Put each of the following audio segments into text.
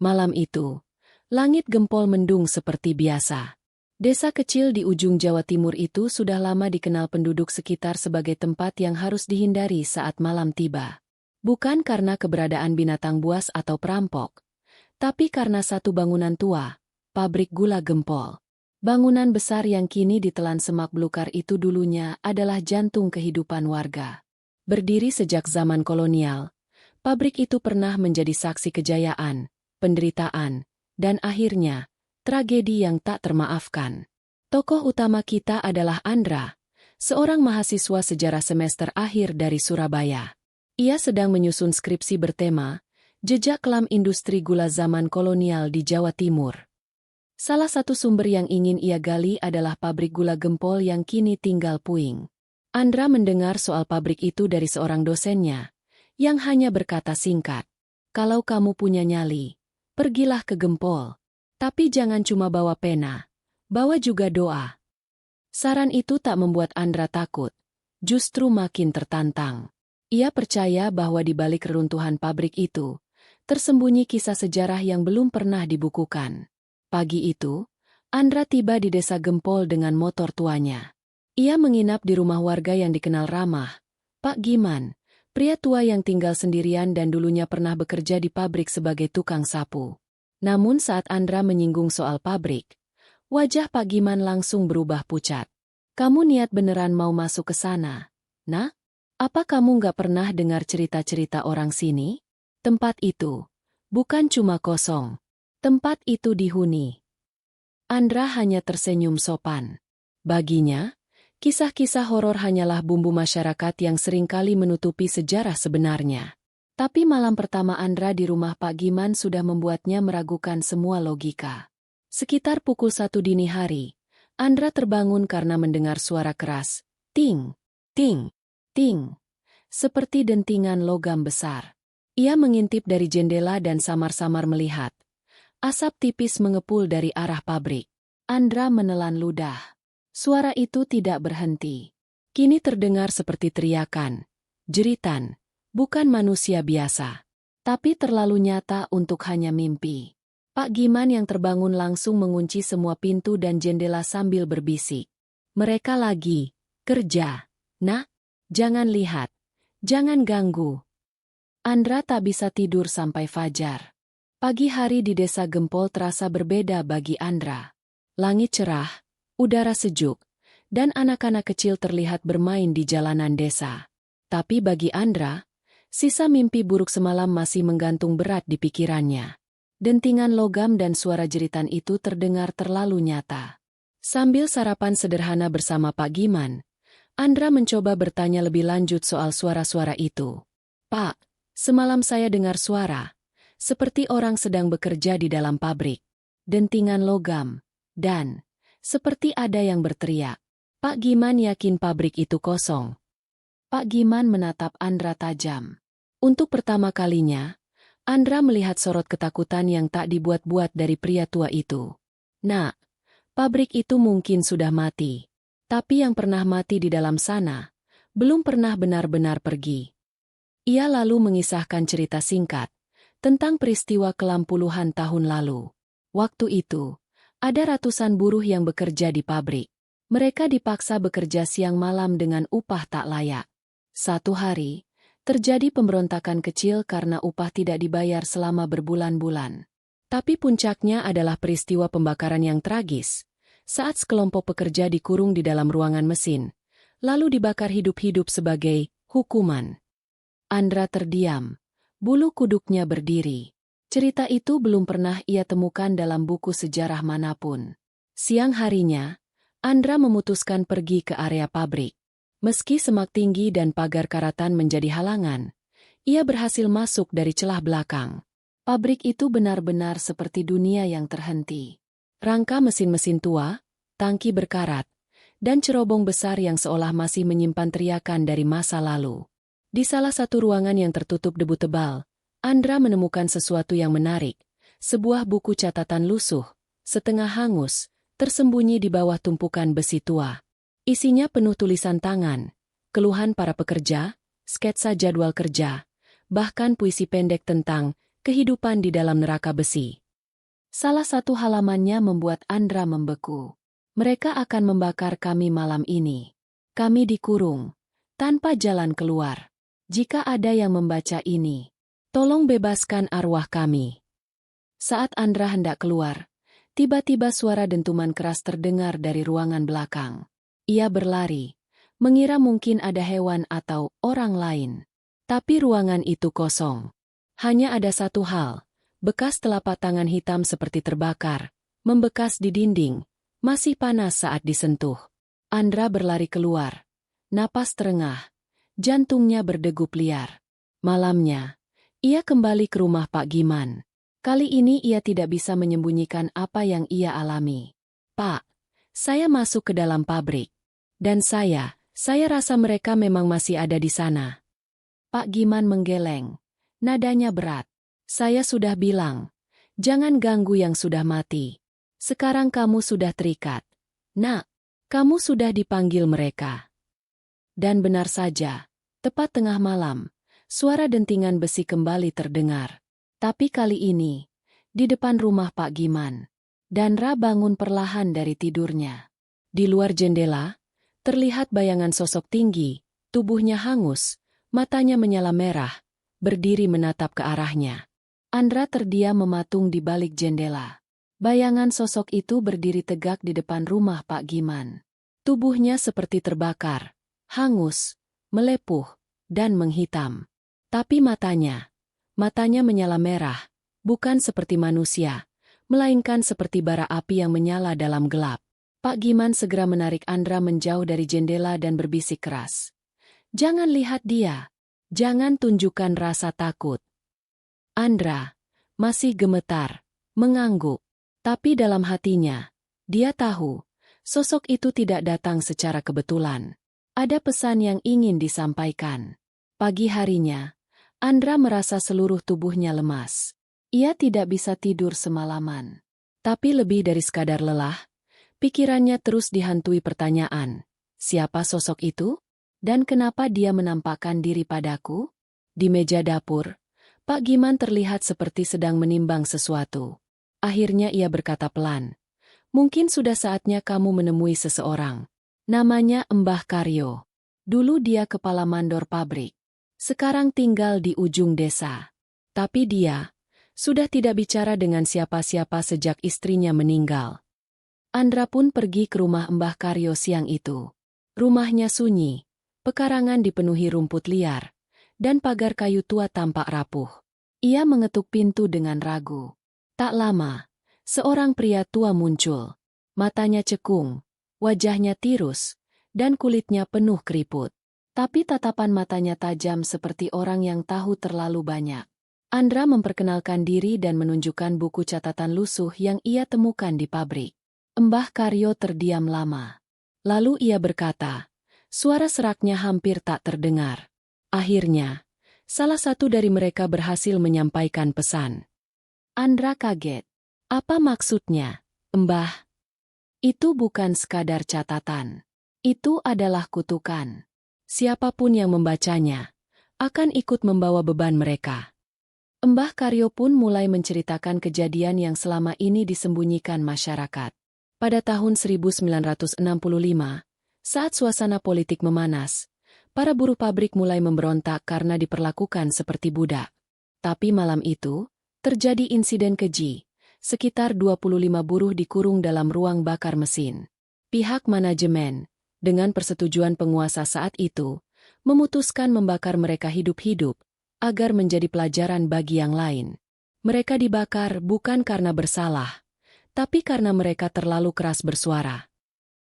Malam itu, langit gempol mendung seperti biasa. Desa kecil di ujung Jawa Timur itu sudah lama dikenal penduduk sekitar sebagai tempat yang harus dihindari saat malam tiba. Bukan karena keberadaan binatang buas atau perampok, tapi karena satu bangunan tua, pabrik gula gempol. Bangunan besar yang kini ditelan semak belukar itu dulunya adalah jantung kehidupan warga. Berdiri sejak zaman kolonial, pabrik itu pernah menjadi saksi kejayaan, penderitaan, dan akhirnya, tragedi yang tak termaafkan. Tokoh utama kita adalah Andra, seorang mahasiswa sejarah semester akhir dari Surabaya. Ia sedang menyusun skripsi bertema, Jejak Kelam Industri Gula Zaman Kolonial di Jawa Timur. Salah satu sumber yang ingin ia gali adalah pabrik gula gempol yang kini tinggal puing. Andra mendengar soal pabrik itu dari seorang dosennya, yang hanya berkata singkat, "Kalau kamu punya nyali, pergilah ke Gempol. Tapi jangan cuma bawa pena, bawa juga doa." Saran itu tak membuat Andra takut, justru makin tertantang. Ia percaya bahwa di balik reruntuhan pabrik itu, tersembunyi kisah sejarah yang belum pernah dibukukan. Pagi itu, Andra tiba di desa Gempol dengan motor tuanya. Ia menginap di rumah warga yang dikenal ramah, Pak Giman, pria tua yang tinggal sendirian dan dulunya pernah bekerja di pabrik sebagai tukang sapu. Namun saat Andra menyinggung soal pabrik, wajah Pak Giman langsung berubah pucat. "Kamu niat beneran mau masuk ke sana? Nah, apa kamu nggak pernah dengar cerita-cerita orang sini? Tempat itu bukan cuma kosong. Tempat itu dihuni." Andra hanya tersenyum sopan. Baginya, kisah-kisah horor hanyalah bumbu masyarakat yang seringkali menutupi sejarah sebenarnya. Tapi malam pertama Andra di rumah Pak Giman sudah membuatnya meragukan semua logika. Sekitar pukul 1 dini hari, Andra terbangun karena mendengar suara keras, ting, ting, ting, seperti dentingan logam besar. Ia mengintip dari jendela dan samar-samar melihat. Asap tipis mengepul dari arah pabrik. Andra menelan ludah. Suara itu tidak berhenti. Kini terdengar seperti teriakan, jeritan. Bukan manusia biasa, tapi terlalu nyata untuk hanya mimpi. Pak Giman yang terbangun langsung mengunci semua pintu dan jendela sambil berbisik. "Mereka lagi kerja. Nak, jangan lihat. Jangan ganggu." Andra tak bisa tidur sampai fajar. Pagi hari di desa Gempol terasa berbeda bagi Andra. Langit cerah, udara sejuk, dan anak-anak kecil terlihat bermain di jalanan desa. Tapi bagi Andra, sisa mimpi buruk semalam masih menggantung berat di pikirannya. Dentingan logam dan suara jeritan itu terdengar terlalu nyata. Sambil sarapan sederhana bersama Pak Giman, Andra mencoba bertanya lebih lanjut soal suara-suara itu. "Pak, semalam saya dengar suara, seperti orang sedang bekerja di dalam pabrik. Dentingan logam, dan seperti ada yang berteriak." Pak Giman yakin pabrik itu kosong. Pak Giman menatap Andra tajam. Untuk pertama kalinya, Andra melihat sorot ketakutan yang tak dibuat-buat dari pria tua itu. "Nak, pabrik itu mungkin sudah mati. Tapi yang pernah mati di dalam sana, belum pernah benar-benar pergi." Ia lalu mengisahkan cerita singkat tentang peristiwa kelam puluhan tahun lalu. Waktu itu, ada ratusan buruh yang bekerja di pabrik. Mereka dipaksa bekerja siang malam dengan upah tak layak. Satu hari, terjadi pemberontakan kecil karena upah tidak dibayar selama berbulan-bulan. Tapi puncaknya adalah peristiwa pembakaran yang tragis, saat sekelompok pekerja dikurung di dalam ruangan mesin, lalu dibakar hidup-hidup sebagai hukuman. Andra terdiam, bulu kuduknya berdiri. Cerita itu belum pernah ia temukan dalam buku sejarah manapun. Siang harinya, Andra memutuskan pergi ke area pabrik. Meski semak tinggi dan pagar karatan menjadi halangan, ia berhasil masuk dari celah belakang. Pabrik itu benar-benar seperti dunia yang terhenti. Rangka mesin-mesin tua, tangki berkarat, dan cerobong besar yang seolah masih menyimpan teriakan dari masa lalu. Di salah satu ruangan yang tertutup debu tebal, Andra menemukan sesuatu yang menarik, sebuah buku catatan lusuh, setengah hangus, tersembunyi di bawah tumpukan besi tua. Isinya penuh tulisan tangan, keluhan para pekerja, sketsa jadwal kerja, bahkan puisi pendek tentang Kehidupan di dalam neraka besi. Salah satu halamannya membuat Andra membeku. Mereka akan membakar kami malam ini. Kami dikurung, tanpa jalan keluar. Jika ada yang membaca ini, tolong bebaskan arwah kami. Saat Andra hendak keluar, tiba-tiba suara dentuman keras terdengar dari ruangan belakang. Ia berlari, mengira mungkin ada hewan atau orang lain. Tapi ruangan itu kosong. Hanya ada satu hal, bekas telapak tangan hitam seperti terbakar, membekas di dinding, masih panas saat disentuh. Andra berlari keluar, napas terengah, jantungnya berdegup liar. Malamnya, ia kembali ke rumah Pak Giman. Kali ini ia tidak bisa menyembunyikan apa yang ia alami. Pak, saya masuk ke dalam pabrik. Dan saya rasa mereka memang masih ada di sana. Pak Giman menggeleng. Nadanya berat. Saya sudah bilang, jangan ganggu yang sudah mati. Sekarang kamu sudah terikat. Nak, kamu sudah dipanggil mereka. Dan benar saja, tepat tengah malam, suara dentingan besi kembali terdengar. Tapi kali ini, di depan rumah Pak Giman. Dandra bangun perlahan dari tidurnya. Di luar jendela, terlihat bayangan sosok tinggi, tubuhnya hangus, matanya menyala merah, berdiri menatap ke arahnya. Andra terdiam mematung di balik jendela. Bayangan sosok itu berdiri tegak di depan rumah Pak Giman. Tubuhnya seperti terbakar, hangus, melepuh, dan menghitam. Tapi matanya menyala merah, bukan seperti manusia, melainkan seperti bara api yang menyala dalam gelap. Pak Giman segera menarik Andra menjauh dari jendela dan berbisik keras. Jangan lihat dia, jangan tunjukkan rasa takut. Andra masih gemetar, mengangguk. Tapi dalam hatinya, dia tahu, sosok itu tidak datang secara kebetulan. Ada pesan yang ingin disampaikan. Pagi harinya, Andra merasa seluruh tubuhnya lemas. Ia tidak bisa tidur semalaman. Tapi lebih dari sekadar lelah, pikirannya terus dihantui pertanyaan. Siapa sosok itu? Dan kenapa dia menampakkan diri padaku? Di meja dapur, Pak Giman terlihat seperti sedang menimbang sesuatu. Akhirnya ia berkata pelan, mungkin sudah saatnya kamu menemui seseorang. Namanya Mbah Karyo. Dulu dia kepala mandor pabrik. Sekarang tinggal di ujung desa. Tapi dia sudah tidak bicara dengan siapa-siapa sejak istrinya meninggal. Andra pun pergi ke rumah Mbah Karyo siang itu. Rumahnya sunyi, pekarangan dipenuhi rumput liar, dan pagar kayu tua tampak rapuh. Ia mengetuk pintu dengan ragu. Tak lama, seorang pria tua muncul. Matanya cekung, wajahnya tirus, dan kulitnya penuh keriput. Tapi tatapan matanya tajam seperti orang yang tahu terlalu banyak. Andra memperkenalkan diri dan menunjukkan buku catatan lusuh yang ia temukan di pabrik. Mbah Karyo terdiam lama. Lalu ia berkata, suara seraknya hampir tak terdengar. Akhirnya, salah satu dari mereka berhasil menyampaikan pesan. Andra kaget. Apa maksudnya, Mbah? Itu bukan sekadar catatan. Itu adalah kutukan. Siapapun yang membacanya, akan ikut membawa beban mereka. Mbah Karyo pun mulai menceritakan kejadian yang selama ini disembunyikan masyarakat. Pada tahun 1965, saat suasana politik memanas, para buruh pabrik mulai memberontak karena diperlakukan seperti budak. Tapi malam itu, terjadi insiden keji. Sekitar 25 buruh dikurung dalam ruang bakar mesin. Pihak manajemen, dengan persetujuan penguasa saat itu, memutuskan membakar mereka hidup-hidup, agar menjadi pelajaran bagi yang lain. Mereka dibakar bukan karena bersalah, tapi karena mereka terlalu keras bersuara.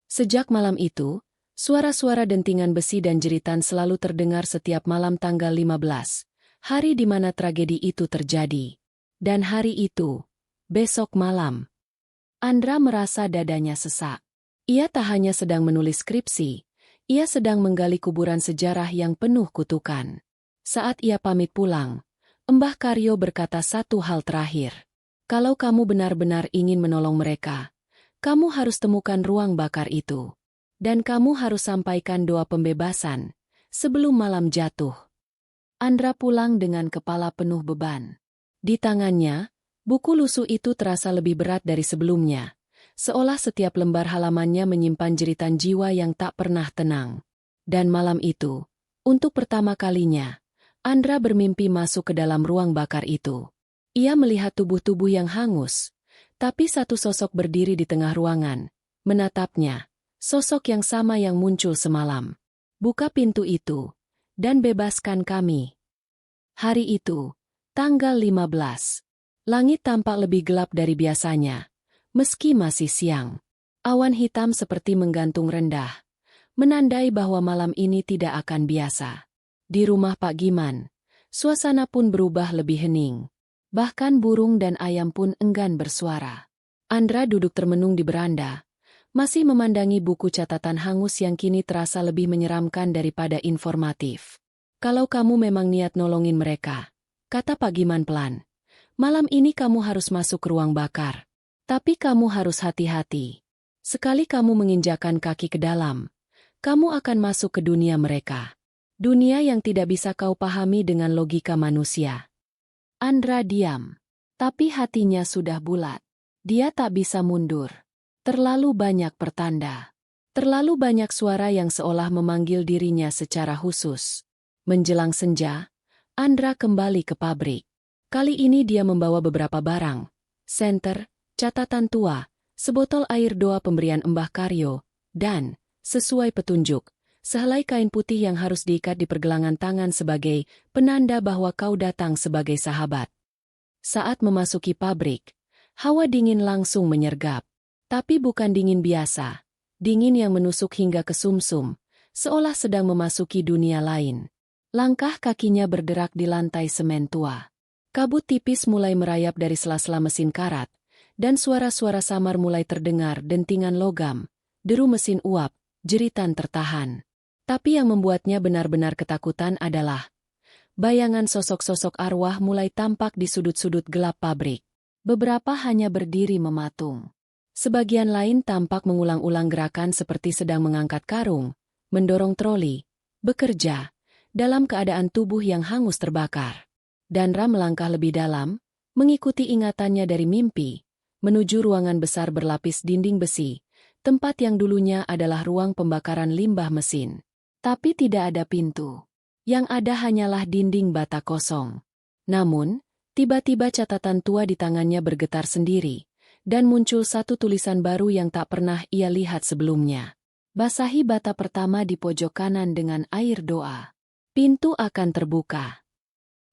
Sejak malam itu, suara-suara dentingan besi dan jeritan selalu terdengar setiap malam tanggal 15, hari di mana tragedi itu terjadi. Dan hari itu, besok malam, Andra merasa dadanya sesak. Ia tak hanya sedang menulis skripsi, ia sedang menggali kuburan sejarah yang penuh kutukan. Saat ia pamit pulang, Mbah Karyo berkata satu hal terakhir. Kalau kamu benar-benar ingin menolong mereka, kamu harus temukan ruang bakar itu. Dan kamu harus sampaikan doa pembebasan sebelum malam jatuh. Andra pulang dengan kepala penuh beban. Di tangannya, buku lusuh itu terasa lebih berat dari sebelumnya, seolah setiap lembar halamannya menyimpan jeritan jiwa yang tak pernah tenang. Dan malam itu, untuk pertama kalinya, Andra bermimpi masuk ke dalam ruang bakar itu. Ia melihat tubuh-tubuh yang hangus, tapi satu sosok berdiri di tengah ruangan, menatapnya, sosok yang sama yang muncul semalam. Buka pintu itu, dan bebaskan kami. Hari itu, tanggal 15. Langit tampak lebih gelap dari biasanya, meski masih siang. Awan hitam seperti menggantung rendah, menandai bahwa malam ini tidak akan biasa. Di rumah Pak Giman, suasana pun berubah lebih hening. Bahkan burung dan ayam pun enggan bersuara. Andra duduk termenung di beranda, masih memandangi buku catatan hangus yang kini terasa lebih menyeramkan daripada informatif. Kalau kamu memang niat nolongin mereka, kata Pak Giman pelan, malam ini kamu harus masuk ke ruang bakar. Tapi kamu harus hati-hati. Sekali kamu menginjakan kaki ke dalam, kamu akan masuk ke dunia mereka. Dunia yang tidak bisa kau pahami dengan logika manusia. Andra diam, tapi hatinya sudah bulat. Dia tak bisa mundur. Terlalu banyak pertanda. Terlalu banyak suara yang seolah memanggil dirinya secara khusus. Menjelang senja, Andra kembali ke pabrik. Kali ini dia membawa beberapa barang. Senter, catatan tua, sebotol air doa pemberian Mbah Karyo, dan, sesuai petunjuk, sehelai kain putih yang harus diikat di pergelangan tangan sebagai penanda bahwa kau datang sebagai sahabat. Saat memasuki pabrik, hawa dingin langsung menyergap. Tapi bukan dingin biasa, dingin yang menusuk hingga ke sumsum, seolah sedang memasuki dunia lain. Langkah kakinya berderak di lantai semen tua. Kabut tipis mulai merayap dari sela-sela mesin karat, dan suara-suara samar mulai terdengar, dentingan logam, deru mesin uap, jeritan tertahan. Tapi yang membuatnya benar-benar ketakutan adalah bayangan sosok-sosok arwah mulai tampak di sudut-sudut gelap pabrik. Beberapa hanya berdiri mematung. Sebagian lain tampak mengulang-ulang gerakan seperti sedang mengangkat karung, mendorong troli, bekerja, dalam keadaan tubuh yang hangus terbakar. Dandra melangkah lebih dalam, mengikuti ingatannya dari mimpi, menuju ruangan besar berlapis dinding besi, tempat yang dulunya adalah ruang pembakaran limbah mesin. Tapi tidak ada pintu. Yang ada hanyalah dinding bata kosong. Namun, tiba-tiba catatan tua di tangannya bergetar sendiri, dan muncul satu tulisan baru yang tak pernah ia lihat sebelumnya. Basahi bata pertama di pojok kanan dengan air doa. Pintu akan terbuka.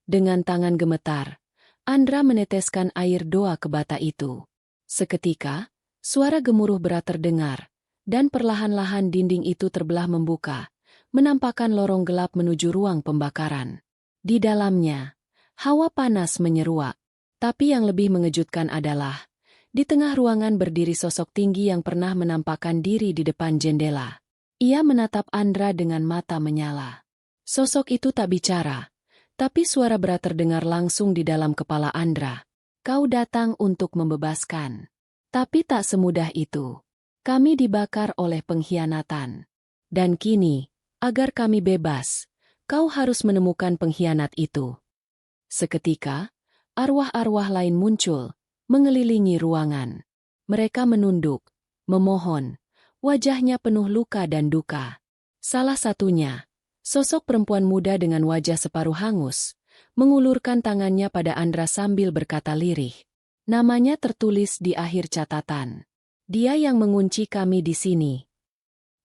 Dengan tangan gemetar, Andra meneteskan air doa ke bata itu. Seketika, suara gemuruh berat terdengar, dan perlahan-lahan dinding itu terbelah membuka, menampakkan lorong gelap menuju ruang pembakaran. Di dalamnya, hawa panas menyeruak. Tapi yang lebih mengejutkan adalah, di tengah ruangan berdiri sosok tinggi yang pernah menampakkan diri di depan jendela. Ia menatap Andra dengan mata menyala. Sosok itu tak bicara, tapi suara berat terdengar langsung di dalam kepala Andra. Kau datang untuk membebaskan. Tapi tak semudah itu. Kami dibakar oleh pengkhianatan. Dan kini, agar kami bebas, kau harus menemukan pengkhianat itu. Seketika, arwah-arwah lain muncul, mengelilingi ruangan. Mereka menunduk, memohon, wajahnya penuh luka dan duka. Salah satunya, sosok perempuan muda dengan wajah separuh hangus, mengulurkan tangannya pada Andra sambil berkata lirih. Namanya tertulis di akhir catatan. Dia yang mengunci kami di sini.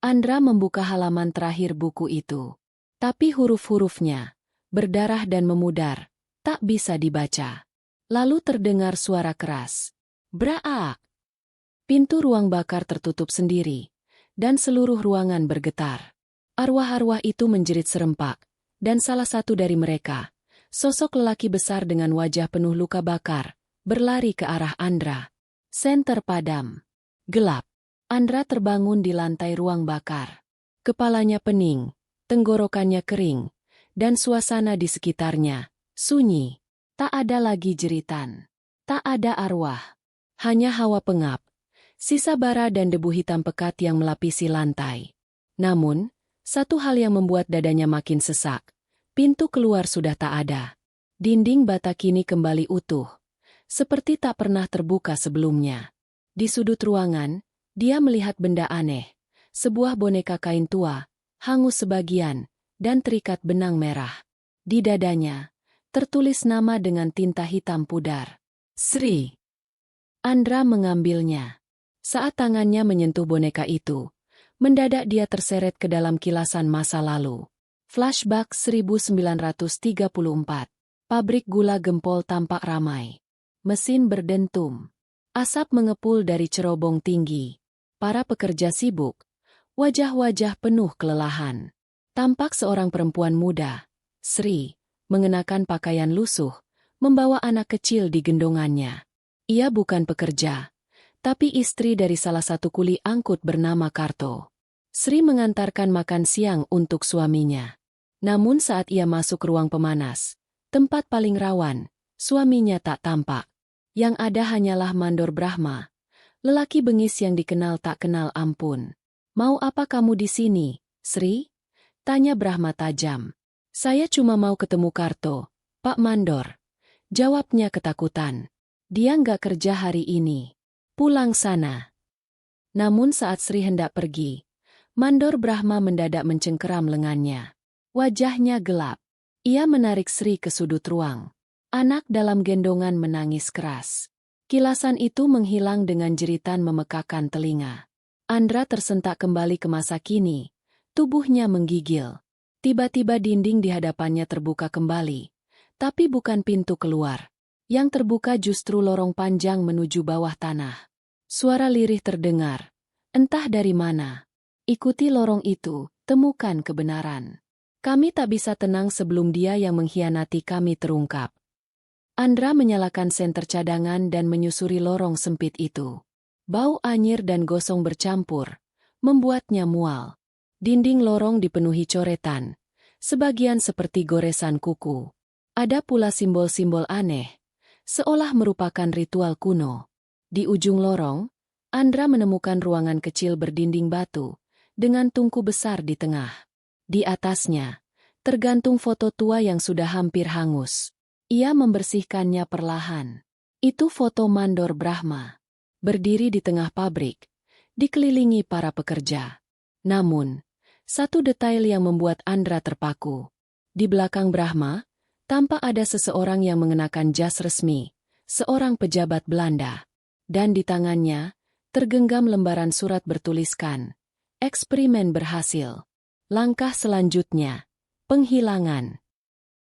Andra membuka halaman terakhir buku itu. Tapi huruf-hurufnya, berdarah dan memudar, tak bisa dibaca. Lalu terdengar suara keras. Braak! Pintu ruang bakar tertutup sendiri, dan seluruh ruangan bergetar. Arwah-arwah itu menjerit serempak, dan salah satu dari mereka, sosok lelaki besar dengan wajah penuh luka bakar, berlari ke arah Andra. Senter padam. Gelap. Andra terbangun di lantai ruang bakar. Kepalanya pening, tenggorokannya kering, dan suasana di sekitarnya sunyi. Tak ada lagi jeritan. Tak ada arwah. Hanya hawa pengap, sisa bara dan debu hitam pekat yang melapisi lantai. Namun, satu hal yang membuat dadanya makin sesak. Pintu keluar sudah tak ada. Dinding bata kini kembali utuh, seperti tak pernah terbuka sebelumnya. Di sudut ruangan, dia melihat benda aneh, sebuah boneka kain tua, hangus sebagian, dan terikat benang merah. Di dadanya, tertulis nama dengan tinta hitam pudar. Sri. Andra mengambilnya. Saat tangannya menyentuh boneka itu, mendadak dia terseret ke dalam kilasan masa lalu. Flashback 1934. Pabrik gula Gempol tampak ramai. Mesin berdentum. Asap mengepul dari cerobong tinggi. Para pekerja sibuk. Wajah-wajah penuh kelelahan. Tampak seorang perempuan muda, Sri, mengenakan pakaian lusuh, membawa anak kecil di gendongannya. Ia bukan pekerja, tapi istri dari salah satu kuli angkut bernama Karto. Sri mengantarkan makan siang untuk suaminya. Namun saat ia masuk ruang pemanas, tempat paling rawan, suaminya tak tampak. Yang ada hanyalah Mandor Brahma, lelaki bengis yang dikenal tak kenal ampun. "Mau apa kamu di sini, Sri?" tanya Brahma tajam. "Saya cuma mau ketemu Karto, Pak Mandor," jawabnya ketakutan. "Dia nggak kerja hari ini. Pulang sana." Namun saat Sri hendak pergi, Mandor Brahma mendadak mencengkeram lengannya. Wajahnya gelap. Ia menarik Sri ke sudut ruang. Anak dalam gendongan menangis keras. Kilasan itu menghilang dengan jeritan memekakan telinga. Andra tersentak kembali ke masa kini. Tubuhnya menggigil. Tiba-tiba dinding di hadapannya terbuka kembali. Tapi bukan pintu keluar. Yang terbuka justru lorong panjang menuju bawah tanah. Suara lirih terdengar. Entah dari mana. "Ikuti lorong itu, temukan kebenaran. Kami tak bisa tenang sebelum dia yang mengkhianati kami terungkap." Andra menyalakan senter cadangan dan menyusuri lorong sempit itu. Bau anyir dan gosong bercampur, membuatnya mual. Dinding lorong dipenuhi coretan, sebagian seperti goresan kuku. Ada pula simbol-simbol aneh, seolah merupakan ritual kuno. Di ujung lorong, Andra menemukan ruangan kecil berdinding batu, dengan tungku besar di tengah. Di atasnya, tergantung foto tua yang sudah hampir hangus. Ia membersihkannya perlahan. Itu foto Mandor Brahma. Berdiri di tengah pabrik, dikelilingi para pekerja. Namun, satu detail yang membuat Andra terpaku. Di belakang Brahma, tampak ada seseorang yang mengenakan jas resmi, seorang pejabat Belanda. Dan di tangannya, tergenggam lembaran surat bertuliskan, "Eksperimen berhasil. Langkah selanjutnya, penghilangan."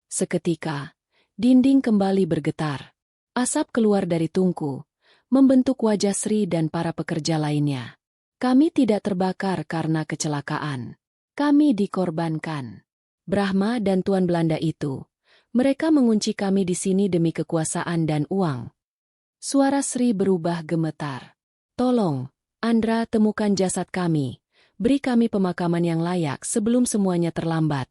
Seketika, dinding kembali bergetar. Asap keluar dari tungku, membentuk wajah Sri dan para pekerja lainnya. "Kami tidak terbakar karena kecelakaan. Kami dikorbankan. Brahma dan Tuan Belanda itu, mereka mengunci kami di sini demi kekuasaan dan uang." Suara Sri berubah gemetar. "Tolong, Andra, temukan jasad kami. Beri kami pemakaman yang layak sebelum semuanya terlambat."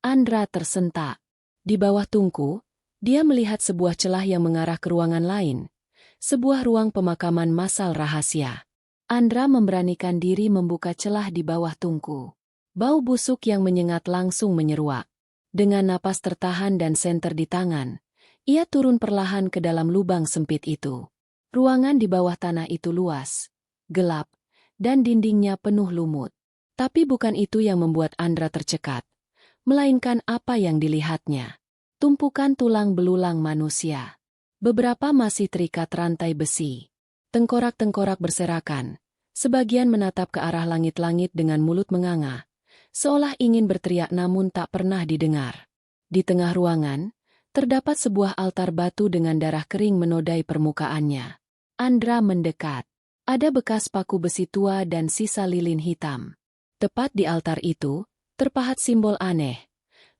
Andra tersentak. Di bawah tungku, dia melihat sebuah celah yang mengarah ke ruangan lain. Sebuah ruang pemakaman massal rahasia. Andra memberanikan diri membuka celah di bawah tungku. Bau busuk yang menyengat langsung menyeruak. Dengan napas tertahan dan senter di tangan, ia turun perlahan ke dalam lubang sempit itu. Ruangan di bawah tanah itu luas, gelap, dan dindingnya penuh lumut. Tapi bukan itu yang membuat Andra tercekat, melainkan apa yang dilihatnya. Tumpukan tulang belulang manusia. Beberapa masih terikat rantai besi. Tengkorak-tengkorak berserakan. Sebagian menatap ke arah langit-langit dengan mulut menganga, seolah ingin berteriak namun tak pernah didengar. Di tengah ruangan, terdapat sebuah altar batu dengan darah kering menodai permukaannya. Andra mendekat. Ada bekas paku besi tua dan sisa lilin hitam. Tepat di altar itu, terpahat simbol aneh.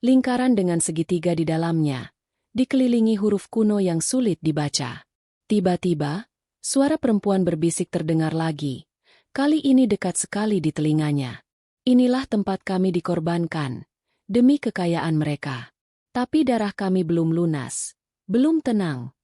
Lingkaran dengan segitiga di dalamnya, dikelilingi huruf kuno yang sulit dibaca. Tiba-tiba, suara perempuan berbisik terdengar lagi. Kali ini dekat sekali di telinganya. "Inilah tempat kami dikorbankan, demi kekayaan mereka. Tapi darah kami belum lunas, belum tenang."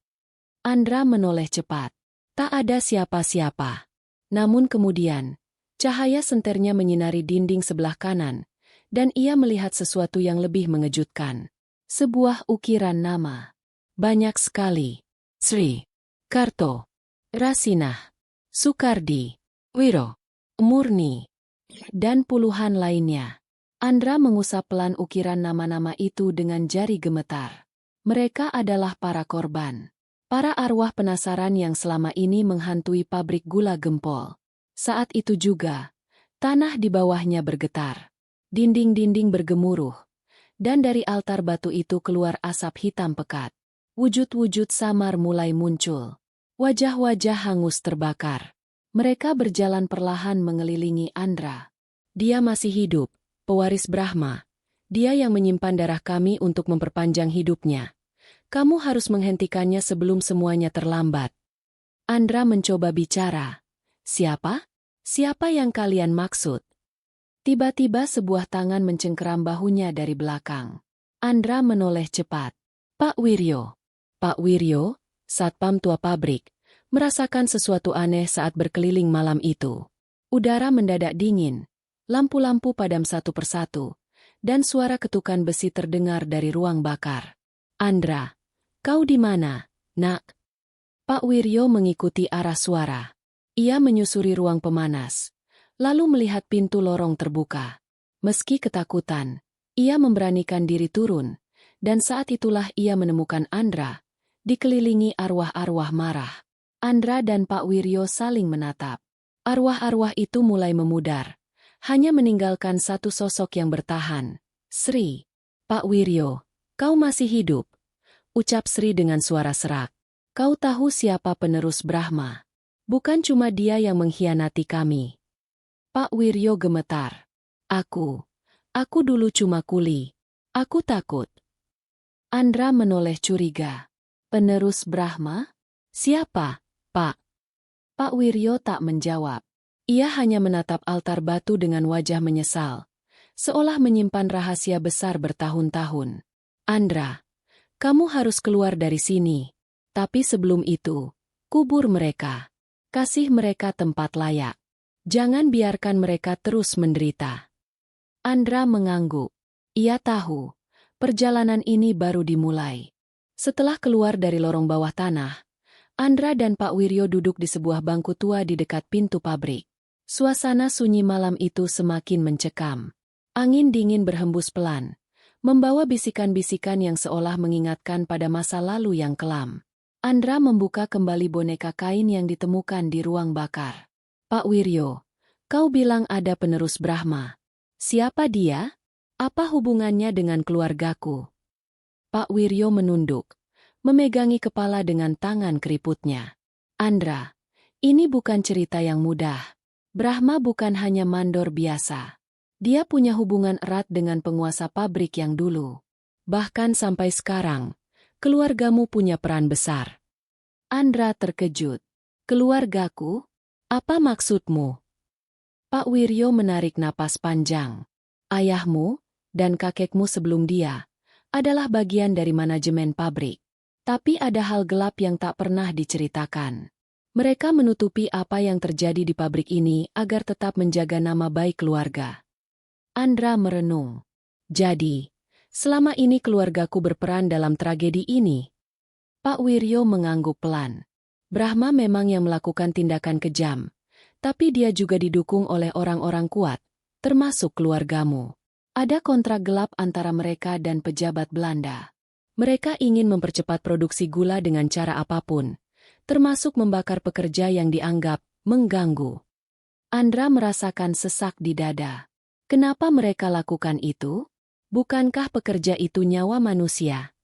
Andra menoleh cepat. Tak ada siapa-siapa. Namun kemudian, cahaya senternya menyinari dinding sebelah kanan, dan ia melihat sesuatu yang lebih mengejutkan. Sebuah ukiran nama. Banyak sekali. Sri, Karto, Rasinah, Sukardi, Wiro, Murni, dan puluhan lainnya. Andra mengusap pelan ukiran nama-nama itu dengan jari gemetar. Mereka adalah para korban. Para arwah penasaran yang selama ini menghantui pabrik gula Gempol. Saat itu juga, tanah di bawahnya bergetar. Dinding-dinding bergemuruh. Dan dari altar batu itu keluar asap hitam pekat. Wujud-wujud samar mulai muncul. Wajah-wajah hangus terbakar. Mereka berjalan perlahan mengelilingi Andra. Dia masih hidup, pewaris Brahma. Dia yang menyimpan darah kami untuk memperpanjang hidupnya. Kamu harus menghentikannya sebelum semuanya terlambat. Andra mencoba bicara. Siapa? Siapa yang kalian maksud? Tiba-tiba sebuah tangan mencengkeram bahunya dari belakang. Andra menoleh cepat. Pak Wiryo. Pak Wiryo, satpam tua pabrik, merasakan sesuatu aneh saat berkeliling malam itu. Udara mendadak dingin, lampu-lampu padam satu persatu, dan suara ketukan besi terdengar dari ruang bakar. Andra, kau di mana, nak? Pak Wiryo mengikuti arah suara. Ia menyusuri ruang pemanas, lalu melihat pintu lorong terbuka. Meski ketakutan, ia memberanikan diri turun, dan saat itulah ia menemukan Andra, dikelilingi arwah-arwah marah. Andra dan Pak Wiryo saling menatap. Arwah-arwah itu mulai memudar, hanya meninggalkan satu sosok yang bertahan. Sri. Pak Wiryo, kau masih hidup? Ucap Sri dengan suara serak. Kau tahu siapa penerus Brahma? Bukan cuma dia yang mengkhianati kami. Pak Wiryo gemetar. Aku dulu cuma kuli. Aku takut. Andra menoleh curiga. Penerus Brahma? Siapa, Pak? Pak Wiryo tak menjawab. Ia hanya menatap altar batu dengan wajah menyesal, seolah menyimpan rahasia besar bertahun-tahun. Andra, kamu harus keluar dari sini. Tapi sebelum itu, kubur mereka. Kasih mereka tempat layak. Jangan biarkan mereka terus menderita. Andra mengangguk. Ia tahu, perjalanan ini baru dimulai. Setelah keluar dari lorong bawah tanah, Andra dan Pak Wiryo duduk di sebuah bangku tua di dekat pintu pabrik. Suasana sunyi malam itu semakin mencekam. Angin dingin berhembus pelan, membawa bisikan-bisikan yang seolah mengingatkan pada masa lalu yang kelam. Andra membuka kembali boneka kain yang ditemukan di ruang bakar. Pak Wiryo, kau bilang ada penerus Brahma. Siapa dia? Apa hubungannya dengan keluargaku? Pak Wiryo menunduk, memegangi kepala dengan tangan keriputnya. Andra, ini bukan cerita yang mudah. Brahma bukan hanya mandor biasa. Dia punya hubungan erat dengan penguasa pabrik yang dulu. Bahkan sampai sekarang, keluargamu punya peran besar. Andra terkejut. Keluargaku? Apa maksudmu? Pak Wiryo menarik napas panjang. Ayahmu dan kakekmu sebelum dia adalah bagian dari manajemen pabrik. Tapi ada hal gelap yang tak pernah diceritakan. Mereka menutupi apa yang terjadi di pabrik ini agar tetap menjaga nama baik keluarga. Andra merenung. Jadi, selama ini keluargaku berperan dalam tragedi ini. Pak Wiryo mengangguk pelan. Brahma memang yang melakukan tindakan kejam, tapi dia juga didukung oleh orang-orang kuat, termasuk keluargamu. Ada kontrak gelap antara mereka dan pejabat Belanda. Mereka ingin mempercepat produksi gula dengan cara apapun, termasuk membakar pekerja yang dianggap mengganggu. Andra merasakan sesak di dada. Kenapa mereka lakukan itu? Bukankah pekerja itu nyawa manusia?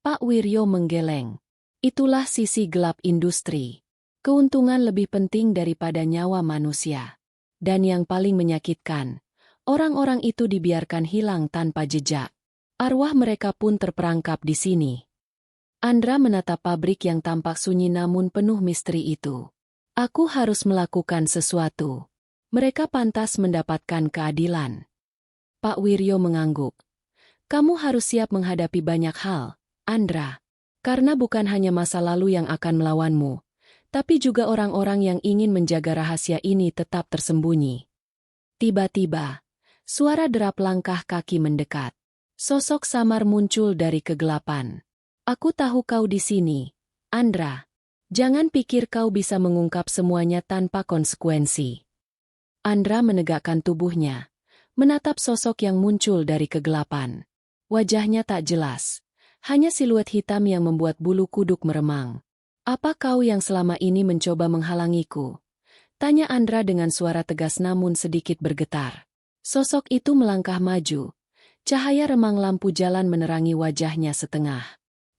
Pak Wiryo menggeleng. Itulah sisi gelap industri. Keuntungan lebih penting daripada nyawa manusia. Dan yang paling menyakitkan, orang-orang itu dibiarkan hilang tanpa jejak. Arwah mereka pun terperangkap di sini. Andra menatap pabrik yang tampak sunyi namun penuh misteri itu. Aku harus melakukan sesuatu. Mereka pantas mendapatkan keadilan. Pak Wiryo mengangguk. Kamu harus siap menghadapi banyak hal, Andra. Karena bukan hanya masa lalu yang akan melawanmu, tapi juga orang-orang yang ingin menjaga rahasia ini tetap tersembunyi. Tiba-tiba, suara derap langkah kaki mendekat. Sosok samar muncul dari kegelapan. Aku tahu kau di sini, Andra. Jangan pikir kau bisa mengungkap semuanya tanpa konsekuensi. Andra menegakkan tubuhnya, menatap sosok yang muncul dari kegelapan. Wajahnya tak jelas, hanya siluet hitam yang membuat bulu kuduk meremang. Apa kau yang selama ini mencoba menghalangiku? Tanya Andra dengan suara tegas namun sedikit bergetar. Sosok itu melangkah maju. Cahaya remang lampu jalan menerangi wajahnya setengah.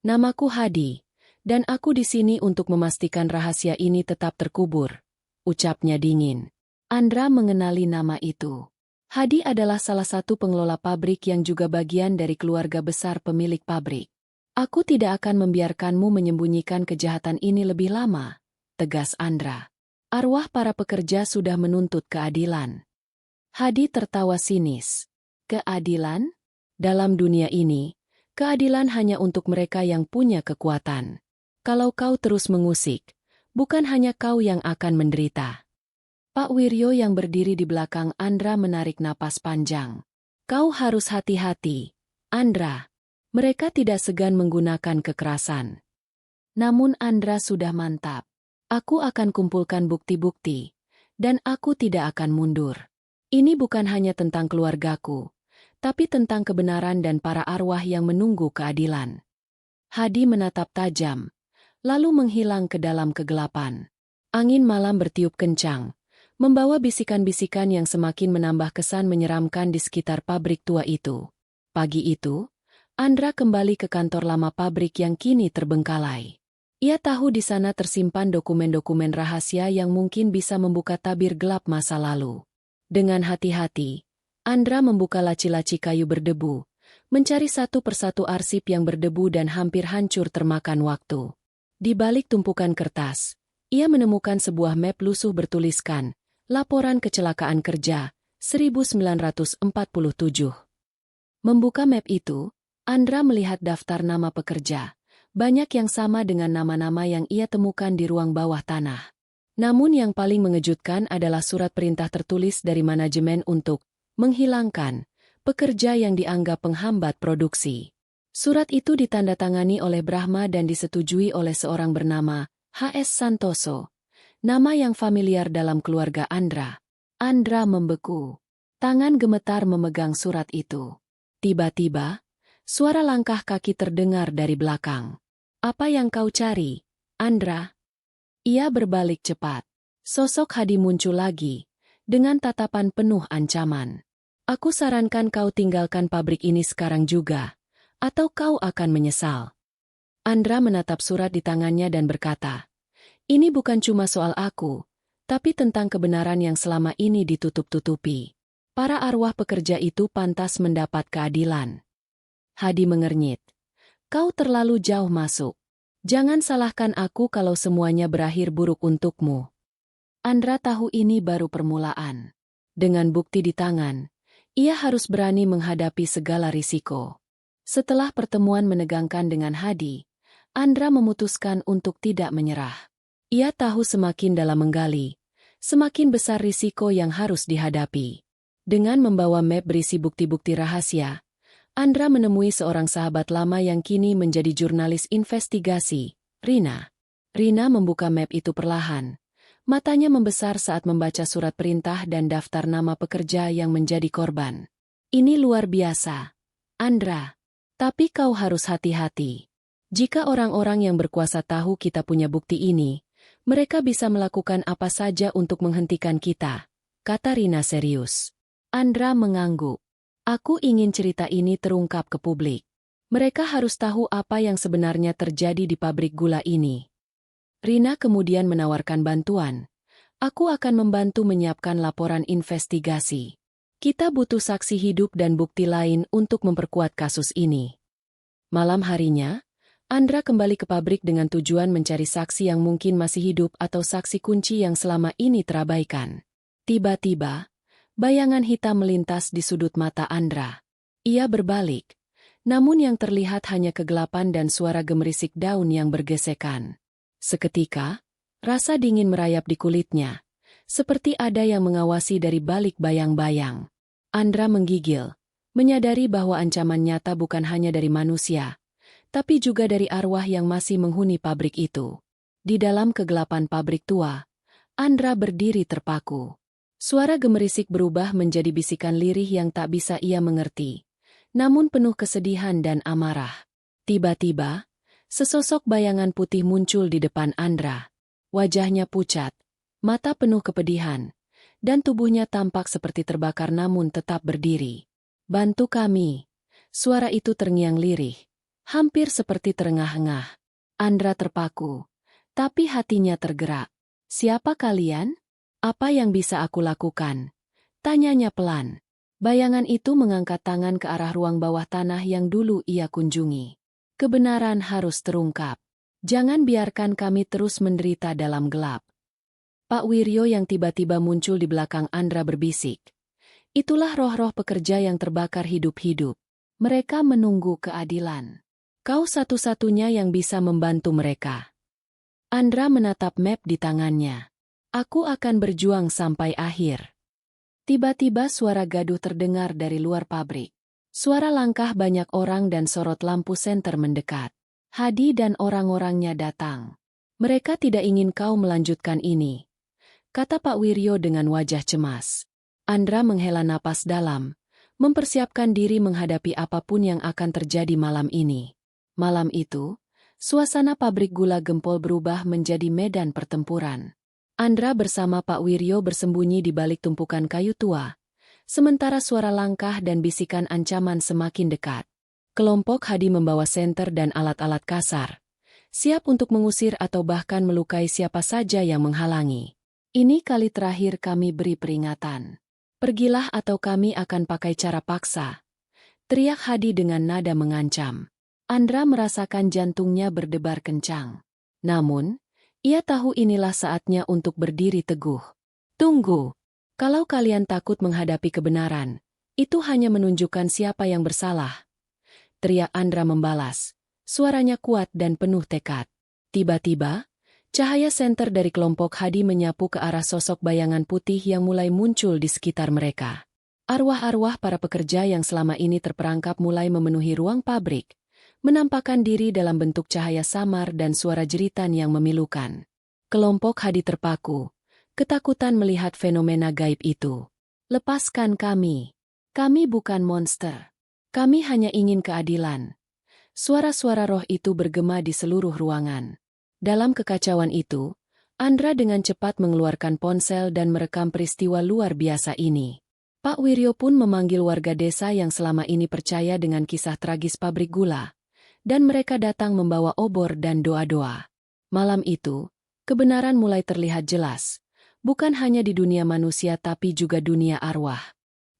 Namaku Hadi, dan aku di sini untuk memastikan rahasia ini tetap terkubur, ucapnya dingin. Andra mengenali nama itu. Hadi adalah salah satu pengelola pabrik yang juga bagian dari keluarga besar pemilik pabrik. Aku tidak akan membiarkanmu menyembunyikan kejahatan ini lebih lama, tegas Andra. Arwah para pekerja sudah menuntut keadilan. Hadi tertawa sinis. Keadilan? Dalam dunia ini, keadilan hanya untuk mereka yang punya kekuatan. Kalau kau terus mengusik, bukan hanya kau yang akan menderita. Pak Wiryo yang berdiri di belakang Andra menarik napas panjang. Kau harus hati-hati, Andra. Mereka tidak segan menggunakan kekerasan. Namun Andra sudah mantap. Aku akan kumpulkan bukti-bukti, dan aku tidak akan mundur. Ini bukan hanya tentang keluargaku, tapi tentang kebenaran dan para arwah yang menunggu keadilan. Hadi menatap tajam, lalu menghilang ke dalam kegelapan. Angin malam bertiup kencang, membawa bisikan-bisikan yang semakin menambah kesan menyeramkan di sekitar pabrik tua itu. Pagi itu, Andra kembali ke kantor lama pabrik yang kini terbengkalai. Ia tahu di sana tersimpan dokumen-dokumen rahasia yang mungkin bisa membuka tabir gelap masa lalu. Dengan hati-hati, Andra membuka laci-laci kayu berdebu, mencari satu persatu arsip yang berdebu dan hampir hancur termakan waktu. Di balik tumpukan kertas, ia menemukan sebuah map lusuh bertuliskan, Laporan Kecelakaan Kerja, 1947. Membuka map itu, Andra melihat daftar nama pekerja, banyak yang sama dengan nama-nama yang ia temukan di ruang bawah tanah. Namun yang paling mengejutkan adalah surat perintah tertulis dari manajemen untuk menghilangkan pekerja yang dianggap penghambat produksi. Surat itu ditandatangani oleh Brahma dan disetujui oleh seorang bernama H.S. Santoso, nama yang familiar dalam keluarga Andra. Andra membeku. Tangan gemetar memegang surat itu. Tiba-tiba, suara langkah kaki terdengar dari belakang. Apa yang kau cari, Andra? Ia berbalik cepat. Sosok Hadi muncul lagi, dengan tatapan penuh ancaman. Aku sarankan kau tinggalkan pabrik ini sekarang juga, atau kau akan menyesal. Andra menatap surat di tangannya dan berkata, ini bukan cuma soal aku, tapi tentang kebenaran yang selama ini ditutup-tutupi. Para arwah pekerja itu pantas mendapat keadilan. Hadi mengernyit. Kau terlalu jauh masuk. Jangan salahkan aku kalau semuanya berakhir buruk untukmu. Andra tahu ini baru permulaan. Dengan bukti di tangan, ia harus berani menghadapi segala risiko. Setelah pertemuan menegangkan dengan Hadi, Andra memutuskan untuk tidak menyerah. Ia tahu semakin dalam menggali, semakin besar risiko yang harus dihadapi. Dengan membawa map berisi bukti-bukti rahasia, Andra menemui seorang sahabat lama yang kini menjadi jurnalis investigasi, Rina. Rina membuka map itu perlahan. Matanya membesar saat membaca surat perintah dan daftar nama pekerja yang menjadi korban. Ini luar biasa, Andra. Tapi kau harus hati-hati. Jika orang-orang yang berkuasa tahu kita punya bukti ini, mereka bisa melakukan apa saja untuk menghentikan kita, kata Rina serius. Andra mengangguk. Aku ingin cerita ini terungkap ke publik. Mereka harus tahu apa yang sebenarnya terjadi di pabrik gula ini. Rina kemudian menawarkan bantuan. Aku akan membantu menyiapkan laporan investigasi. Kita butuh saksi hidup dan bukti lain untuk memperkuat kasus ini. Malam harinya, Andra kembali ke pabrik dengan tujuan mencari saksi yang mungkin masih hidup atau saksi kunci yang selama ini terabaikan. Tiba-tiba, bayangan hitam melintas di sudut mata Andra. Ia berbalik, namun yang terlihat hanya kegelapan dan suara gemerisik daun yang bergesekan. Seketika, rasa dingin merayap di kulitnya, seperti ada yang mengawasi dari balik bayang-bayang. Andra menggigil, Menyadari bahwa ancaman nyata bukan hanya dari manusia, tapi juga dari arwah yang masih menghuni pabrik itu. Di dalam kegelapan pabrik tua, Andra berdiri terpaku. Suara gemerisik berubah menjadi bisikan lirih yang tak bisa ia mengerti, namun penuh kesedihan dan amarah. Tiba-tiba, sesosok bayangan putih muncul di depan Andra. Wajahnya pucat, mata penuh kepedihan, dan tubuhnya tampak seperti terbakar namun tetap berdiri. "Bantu kami." Suara itu terngiang lirih, hampir seperti terengah-engah. Andra terpaku, tapi hatinya tergerak. "Siapa kalian? Apa yang bisa aku lakukan?" tanyanya pelan. Bayangan itu mengangkat tangan ke arah ruang bawah tanah yang dulu ia kunjungi. "Kebenaran harus terungkap. Jangan biarkan kami terus menderita dalam gelap." Pak Wiryo yang tiba-tiba muncul di belakang Andra berbisik. "Itulah roh-roh pekerja yang terbakar hidup-hidup. Mereka menunggu keadilan. Kau satu-satunya yang bisa membantu mereka." Andra menatap map di tangannya. "Aku akan berjuang sampai akhir." Tiba-tiba suara gaduh terdengar dari luar pabrik. Suara langkah banyak orang dan sorot lampu senter mendekat. Hadi dan orang-orangnya datang. "Mereka tidak ingin kau melanjutkan ini," kata Pak Wiryo dengan wajah cemas. Andra menghela napas dalam, mempersiapkan diri menghadapi apapun yang akan terjadi malam ini. Malam itu, suasana pabrik gula Gempol berubah menjadi medan pertempuran. Andra bersama Pak Wiryo bersembunyi di balik tumpukan kayu tua, sementara suara langkah dan bisikan ancaman semakin dekat. Kelompok Hadi membawa senter dan alat-alat kasar, siap untuk mengusir atau bahkan melukai siapa saja yang menghalangi. "Ini kali terakhir kami beri peringatan. Pergilah atau kami akan pakai cara paksa," teriak Hadi dengan nada mengancam. Andra merasakan jantungnya berdebar kencang. Namun, ia tahu inilah saatnya untuk berdiri teguh. "Tunggu. Kalau kalian takut menghadapi kebenaran, itu hanya menunjukkan siapa yang bersalah," teriak Andra membalas. Suaranya kuat dan penuh tekad. Tiba-tiba, cahaya senter dari kelompok Hadi menyapu ke arah sosok bayangan putih yang mulai muncul di sekitar mereka. Arwah-arwah para pekerja yang selama ini terperangkap mulai memenuhi ruang pabrik, menampakkan diri dalam bentuk cahaya samar dan suara jeritan yang memilukan. Kelompok Hadi terpaku, ketakutan melihat fenomena gaib itu. "Lepaskan kami. Kami bukan monster. Kami hanya ingin keadilan." Suara-suara roh itu bergema di seluruh ruangan. Dalam kekacauan itu, Andra dengan cepat mengeluarkan ponsel dan merekam peristiwa luar biasa ini. Pak Wiryo pun memanggil warga desa yang selama ini percaya dengan kisah tragis pabrik gula, dan mereka datang membawa obor dan doa-doa. Malam itu, kebenaran mulai terlihat jelas, bukan hanya di dunia manusia tapi juga dunia arwah.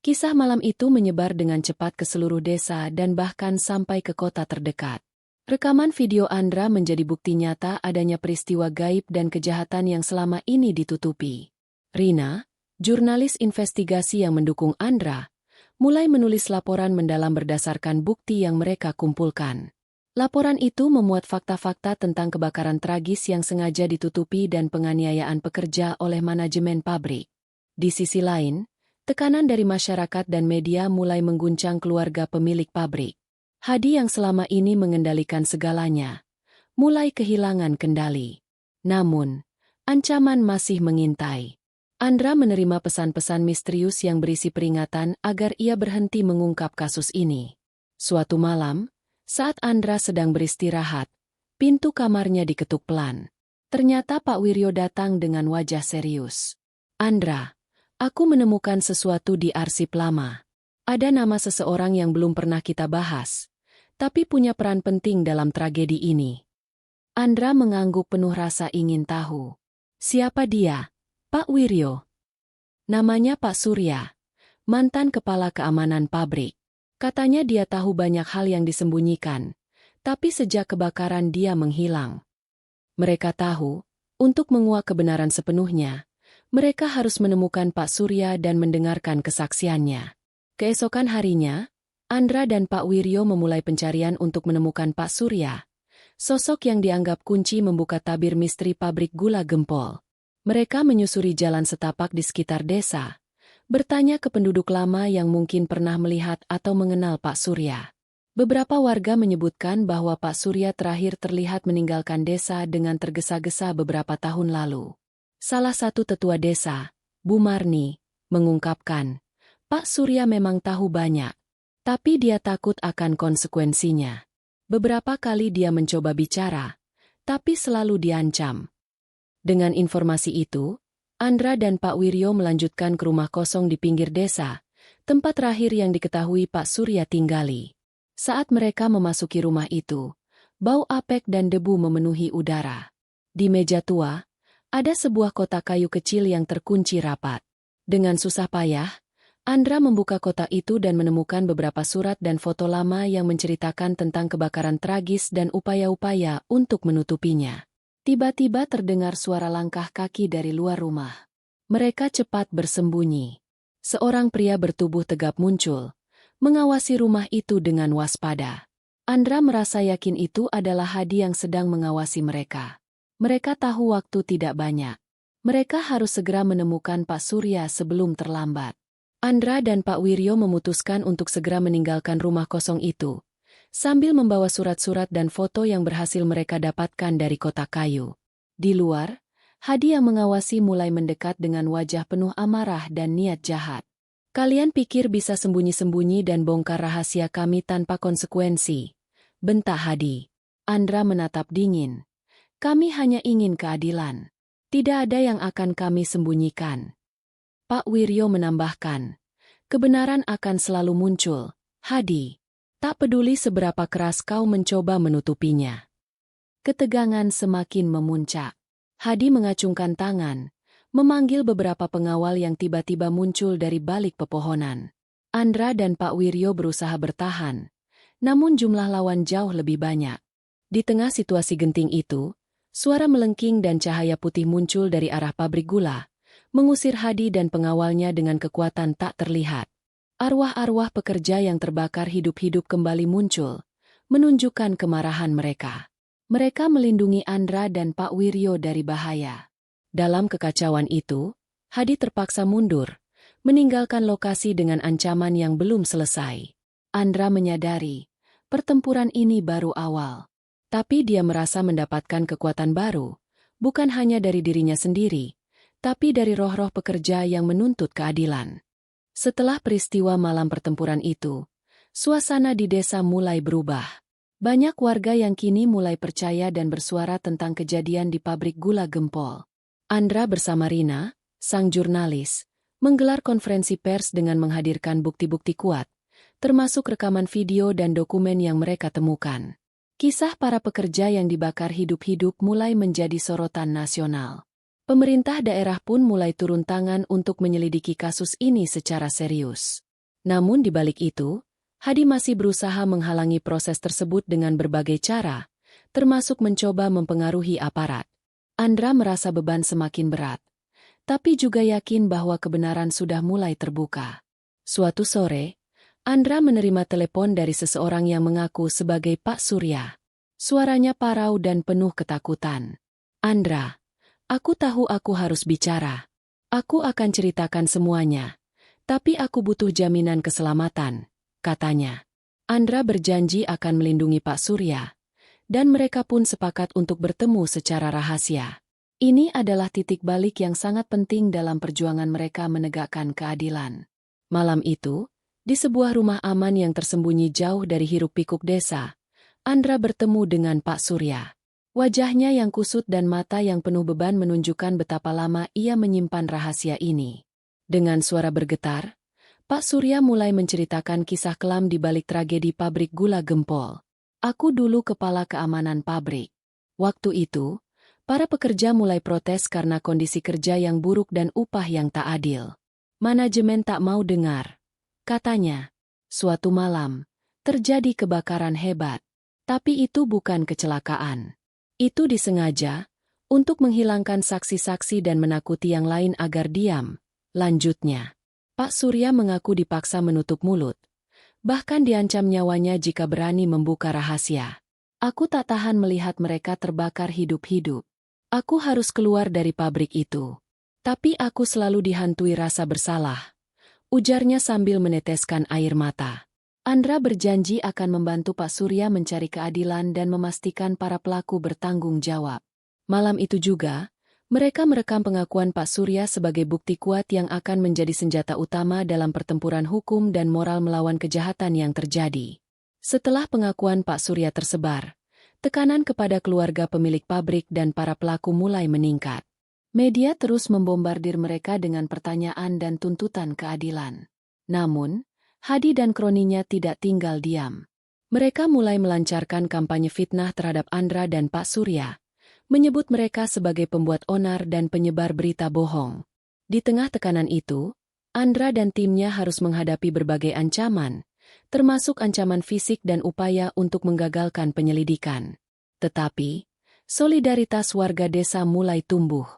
Kisah malam itu menyebar dengan cepat ke seluruh desa dan bahkan sampai ke kota terdekat. Rekaman video Andra menjadi bukti nyata adanya peristiwa gaib dan kejahatan yang selama ini ditutupi. Rina, jurnalis investigasi yang mendukung Andra, mulai menulis laporan mendalam berdasarkan bukti yang mereka kumpulkan. Laporan itu memuat fakta-fakta tentang kebakaran tragis yang sengaja ditutupi dan penganiayaan pekerja oleh manajemen pabrik. Di sisi lain, tekanan dari masyarakat dan media mulai mengguncang keluarga pemilik pabrik. Hadi yang selama ini mengendalikan segalanya, mulai kehilangan kendali. Namun, ancaman masih mengintai. Andra menerima pesan-pesan misterius yang berisi peringatan agar ia berhenti mengungkap kasus ini. Suatu malam, saat Andra sedang beristirahat, pintu kamarnya diketuk pelan. Ternyata Pak Wiryo datang dengan wajah serius. "Andra, aku menemukan sesuatu di arsip lama. Ada nama seseorang yang belum pernah kita bahas, tapi punya peran penting dalam tragedi ini." Andra mengangguk penuh rasa ingin tahu. "Siapa dia, Pak Wiryo?" "Namanya Pak Surya, mantan kepala keamanan pabrik. Katanya dia tahu banyak hal yang disembunyikan, tapi sejak kebakaran dia menghilang. Mereka tahu, untuk menguak kebenaran sepenuhnya, mereka harus menemukan Pak Surya dan mendengarkan kesaksiannya." Keesokan harinya, Andra dan Pak Wiryo memulai pencarian untuk menemukan Pak Surya, sosok yang dianggap kunci membuka tabir misteri pabrik gula Gempol. Mereka menyusuri jalan setapak di sekitar desa, bertanya ke penduduk lama yang mungkin pernah melihat atau mengenal Pak Surya. Beberapa warga menyebutkan bahwa Pak Surya terakhir terlihat meninggalkan desa dengan tergesa-gesa beberapa tahun lalu. Salah satu tetua desa, Bu Marni, mengungkapkan, Pak Surya memang tahu banyak, tapi dia takut akan konsekuensinya. Beberapa kali dia mencoba bicara, tapi selalu diancam. Dengan informasi itu, Andra dan Pak Wiryo melanjutkan ke rumah kosong di pinggir desa, tempat terakhir yang diketahui Pak Surya tinggali. Saat mereka memasuki rumah itu, bau apek dan debu memenuhi udara. Di meja tua, ada sebuah kotak kayu kecil yang terkunci rapat. Dengan susah payah, Andra membuka kotak itu dan menemukan beberapa surat dan foto lama yang menceritakan tentang kebakaran tragis dan upaya-upaya untuk menutupinya. Tiba-tiba terdengar suara langkah kaki dari luar rumah. Mereka cepat bersembunyi. Seorang pria bertubuh tegap muncul, mengawasi rumah itu dengan waspada. Andra merasa yakin itu adalah Hadi yang sedang mengawasi mereka. Mereka tahu waktu tidak banyak. Mereka harus segera menemukan Pak Surya sebelum terlambat. Andra dan Pak Wiryo memutuskan untuk segera meninggalkan rumah kosong itu, sambil membawa surat-surat dan foto yang berhasil mereka dapatkan dari kotak kayu. Di luar, Hadi yang mengawasi mulai mendekat dengan wajah penuh amarah dan niat jahat. Kalian pikir bisa sembunyi-sembunyi dan bongkar rahasia kami tanpa konsekuensi? Bentak Hadi. Andra menatap dingin. Kami hanya ingin keadilan. Tidak ada yang akan kami sembunyikan. Pak Wiryo menambahkan. Kebenaran akan selalu muncul, Hadi. Tak peduli seberapa keras kau mencoba menutupinya. Ketegangan semakin memuncak. Hadi mengacungkan tangan, memanggil beberapa pengawal yang tiba-tiba muncul dari balik pepohonan. Andra dan Pak Wiryo berusaha bertahan, namun jumlah lawan jauh lebih banyak. Di tengah situasi genting itu, suara melengking dan cahaya putih muncul dari arah pabrik gula, mengusir Hadi dan pengawalnya dengan kekuatan tak terlihat. Arwah-arwah pekerja yang terbakar hidup-hidup kembali muncul, menunjukkan kemarahan mereka. Mereka melindungi Andra dan Pak Wiryo dari bahaya. Dalam kekacauan itu, Hadi terpaksa mundur, meninggalkan lokasi dengan ancaman yang belum selesai. Andra menyadari, pertempuran ini baru awal. Tapi dia merasa mendapatkan kekuatan baru, bukan hanya dari dirinya sendiri, tapi dari roh-roh pekerja yang menuntut keadilan. Setelah peristiwa malam pertempuran itu, suasana di desa mulai berubah. Banyak warga yang kini mulai percaya dan bersuara tentang kejadian di pabrik gula Gempol. Andra bersama Rina, sang jurnalis, menggelar konferensi pers dengan menghadirkan bukti-bukti kuat, termasuk rekaman video dan dokumen yang mereka temukan. Kisah para pekerja yang dibakar hidup-hidup mulai menjadi sorotan nasional. Pemerintah daerah pun mulai turun tangan untuk menyelidiki kasus ini secara serius. Namun di balik itu, Hadi masih berusaha menghalangi proses tersebut dengan berbagai cara, termasuk mencoba mempengaruhi aparat. Andra merasa beban semakin berat, tapi juga yakin bahwa kebenaran sudah mulai terbuka. Suatu sore, Andra menerima telepon dari seseorang yang mengaku sebagai Pak Surya. Suaranya parau dan penuh ketakutan. Andra, aku tahu aku harus bicara. Aku akan ceritakan semuanya, tapi aku butuh jaminan keselamatan, katanya. Andra berjanji akan melindungi Pak Surya, dan mereka pun sepakat untuk bertemu secara rahasia. Ini adalah titik balik yang sangat penting dalam perjuangan mereka menegakkan keadilan. Malam itu, di sebuah rumah aman yang tersembunyi jauh dari hiruk-pikuk desa, Andra bertemu dengan Pak Surya. Wajahnya yang kusut dan mata yang penuh beban menunjukkan betapa lama ia menyimpan rahasia ini. Dengan suara bergetar, Pak Surya mulai menceritakan kisah kelam di balik tragedi pabrik gula Gempol. Aku dulu kepala keamanan pabrik. Waktu itu, para pekerja mulai protes karena kondisi kerja yang buruk dan upah yang tak adil. Manajemen tak mau dengar. Katanya, suatu malam, terjadi kebakaran hebat. Tapi itu bukan kecelakaan. Itu disengaja, untuk menghilangkan saksi-saksi dan menakuti yang lain agar diam. Lanjutnya, Pak Surya mengaku dipaksa menutup mulut. Bahkan diancam nyawanya jika berani membuka rahasia. Aku tak tahan melihat mereka terbakar hidup-hidup. Aku harus keluar dari pabrik itu. Tapi aku selalu dihantui rasa bersalah. ujarnya sambil meneteskan air mata. Andra berjanji akan membantu Pak Surya mencari keadilan dan memastikan para pelaku bertanggung jawab. Malam itu juga, mereka merekam pengakuan Pak Surya sebagai bukti kuat yang akan menjadi senjata utama dalam pertempuran hukum dan moral melawan kejahatan yang terjadi. Setelah pengakuan Pak Surya tersebar, tekanan kepada keluarga pemilik pabrik dan para pelaku mulai meningkat. Media terus membombardir mereka dengan pertanyaan dan tuntutan keadilan. Namun, Hadi dan kroninya tidak tinggal diam. Mereka mulai melancarkan kampanye fitnah terhadap Andra dan Pak Surya, menyebut mereka sebagai pembuat onar dan penyebar berita bohong. Di tengah tekanan itu, Andra dan timnya harus menghadapi berbagai ancaman, termasuk ancaman fisik dan upaya untuk menggagalkan penyelidikan. Tetapi, solidaritas warga desa mulai tumbuh.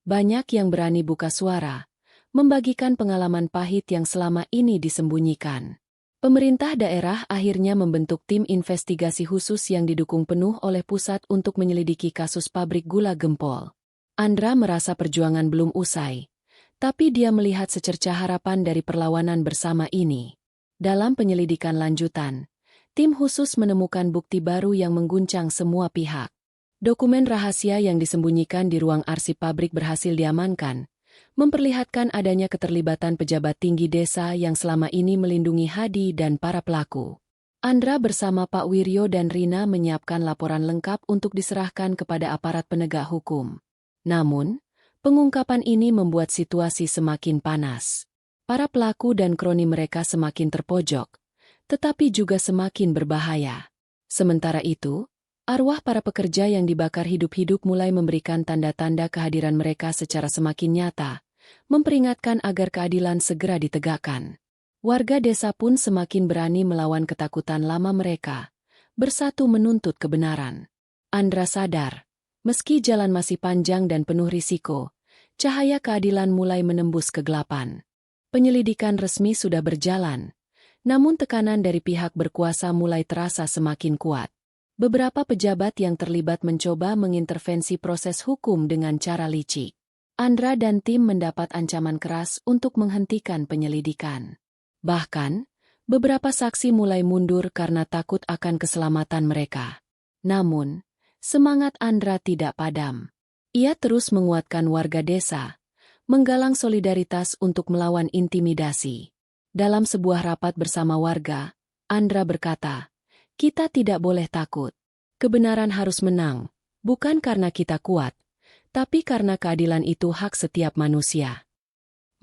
Banyak yang berani buka suara, membagikan pengalaman pahit yang selama ini disembunyikan. Pemerintah daerah akhirnya membentuk tim investigasi khusus yang didukung penuh oleh pusat untuk menyelidiki kasus pabrik gula Gempol. Andra merasa perjuangan belum usai, tapi dia melihat secercah harapan dari perlawanan bersama ini. Dalam penyelidikan lanjutan, tim khusus menemukan bukti baru yang mengguncang semua pihak. Dokumen rahasia yang disembunyikan di ruang arsip pabrik berhasil diamankan, memperlihatkan adanya keterlibatan pejabat tinggi desa yang selama ini melindungi Hadi dan para pelaku. Andra bersama Pak Wiryo dan Rina menyiapkan laporan lengkap untuk diserahkan kepada aparat penegak hukum. Namun, pengungkapan ini membuat situasi semakin panas. Para pelaku dan kroni mereka semakin terpojok, tetapi juga semakin berbahaya. Sementara itu, arwah para pekerja yang dibakar hidup-hidup mulai memberikan tanda-tanda kehadiran mereka secara semakin nyata, memperingatkan agar keadilan segera ditegakkan. Warga desa pun semakin berani melawan ketakutan lama mereka, bersatu menuntut kebenaran. Andra sadar, meski jalan masih panjang dan penuh risiko, cahaya keadilan mulai menembus kegelapan. Penyelidikan resmi sudah berjalan, namun tekanan dari pihak berkuasa mulai terasa semakin kuat. Beberapa pejabat yang terlibat mencoba mengintervensi proses hukum dengan cara licik. Andra dan tim mendapat ancaman keras untuk menghentikan penyelidikan. Bahkan, beberapa saksi mulai mundur karena takut akan keselamatan mereka. Namun, semangat Andra tidak padam. Ia terus menguatkan warga desa, menggalang solidaritas untuk melawan intimidasi. Dalam sebuah rapat bersama warga, Andra berkata, "Kita tidak boleh takut. Kebenaran harus menang, bukan karena kita kuat, tapi karena keadilan itu hak setiap manusia."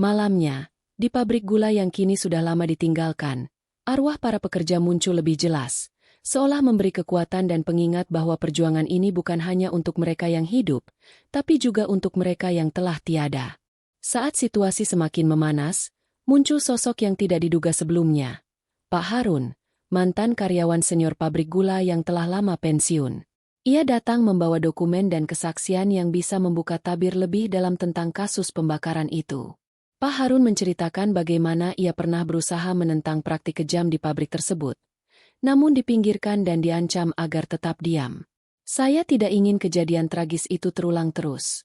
Malamnya, di pabrik gula yang kini sudah lama ditinggalkan, arwah para pekerja muncul lebih jelas, seolah memberi kekuatan dan pengingat bahwa perjuangan ini bukan hanya untuk mereka yang hidup, tapi juga untuk mereka yang telah tiada. Saat situasi semakin memanas, muncul sosok yang tidak diduga sebelumnya. Pak Harun, mantan karyawan senior pabrik gula yang telah lama pensiun. Ia datang membawa dokumen dan kesaksian yang bisa membuka tabir lebih dalam tentang kasus pembakaran itu. Pak Harun menceritakan bagaimana ia pernah berusaha menentang praktik kejam di pabrik tersebut, namun dipinggirkan dan diancam agar tetap diam. "Saya tidak ingin kejadian tragis itu terulang terus,"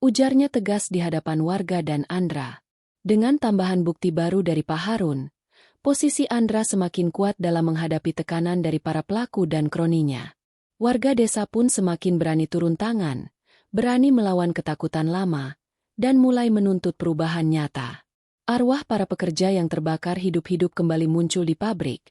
ujarnya tegas di hadapan warga dan Andra. Dengan tambahan bukti baru dari Pak Harun, posisi Andra semakin kuat dalam menghadapi tekanan dari para pelaku dan kroninya. Warga desa pun semakin berani turun tangan, berani melawan ketakutan lama, dan mulai menuntut perubahan nyata. Arwah para pekerja yang terbakar hidup-hidup kembali muncul di pabrik,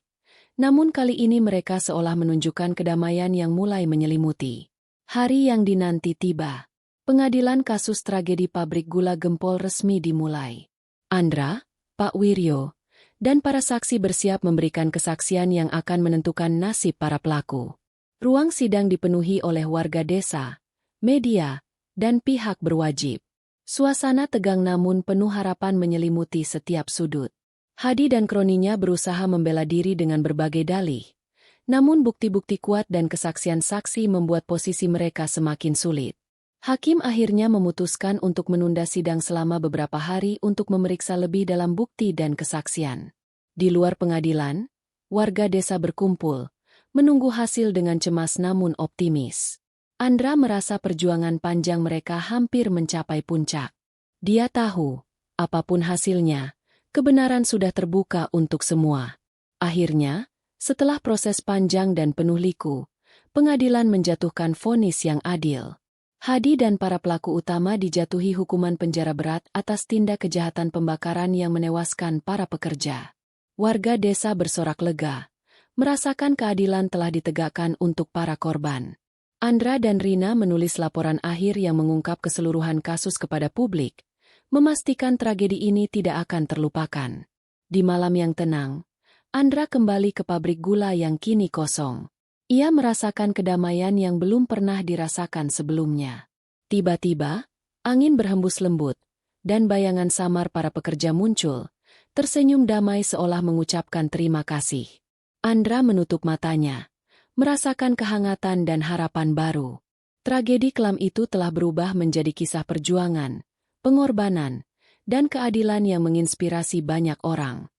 namun kali ini mereka seolah menunjukkan kedamaian yang mulai menyelimuti. Hari yang dinanti tiba. Pengadilan kasus tragedi pabrik gula Gempol resmi dimulai. Andra, Pak Wiryo, dan para saksi bersiap memberikan kesaksian yang akan menentukan nasib para pelaku. Ruang sidang dipenuhi oleh warga desa, media, dan pihak berwajib. Suasana tegang namun penuh harapan menyelimuti setiap sudut. Hadi dan kroninya berusaha membela diri dengan berbagai dalih, namun bukti-bukti kuat dan kesaksian saksi membuat posisi mereka semakin sulit. Hakim akhirnya memutuskan untuk menunda sidang selama beberapa hari untuk memeriksa lebih dalam bukti dan kesaksian. Di luar pengadilan, warga desa berkumpul, menunggu hasil dengan cemas namun optimis. Andra merasa perjuangan panjang mereka hampir mencapai puncak. Dia tahu, apapun hasilnya, Kebenaran sudah terbuka untuk semua. Akhirnya, setelah proses panjang dan penuh liku, pengadilan menjatuhkan vonis yang adil. Hadi dan para pelaku utama dijatuhi hukuman penjara berat atas tindak kejahatan pembakaran yang menewaskan para pekerja. Warga desa bersorak lega, merasakan keadilan telah ditegakkan untuk para korban. Andra dan Rina menulis laporan akhir yang mengungkap keseluruhan kasus kepada publik, memastikan tragedi ini tidak akan terlupakan. Di malam yang tenang, Andra kembali ke pabrik gula yang kini kosong. Ia merasakan kedamaian yang belum pernah dirasakan sebelumnya. Tiba-tiba, angin berhembus lembut, dan bayangan samar para pekerja muncul, tersenyum damai seolah mengucapkan terima kasih. Andra menutup matanya, merasakan kehangatan dan harapan baru. Tragedi kelam itu telah berubah menjadi kisah perjuangan, pengorbanan, dan keadilan yang menginspirasi banyak orang.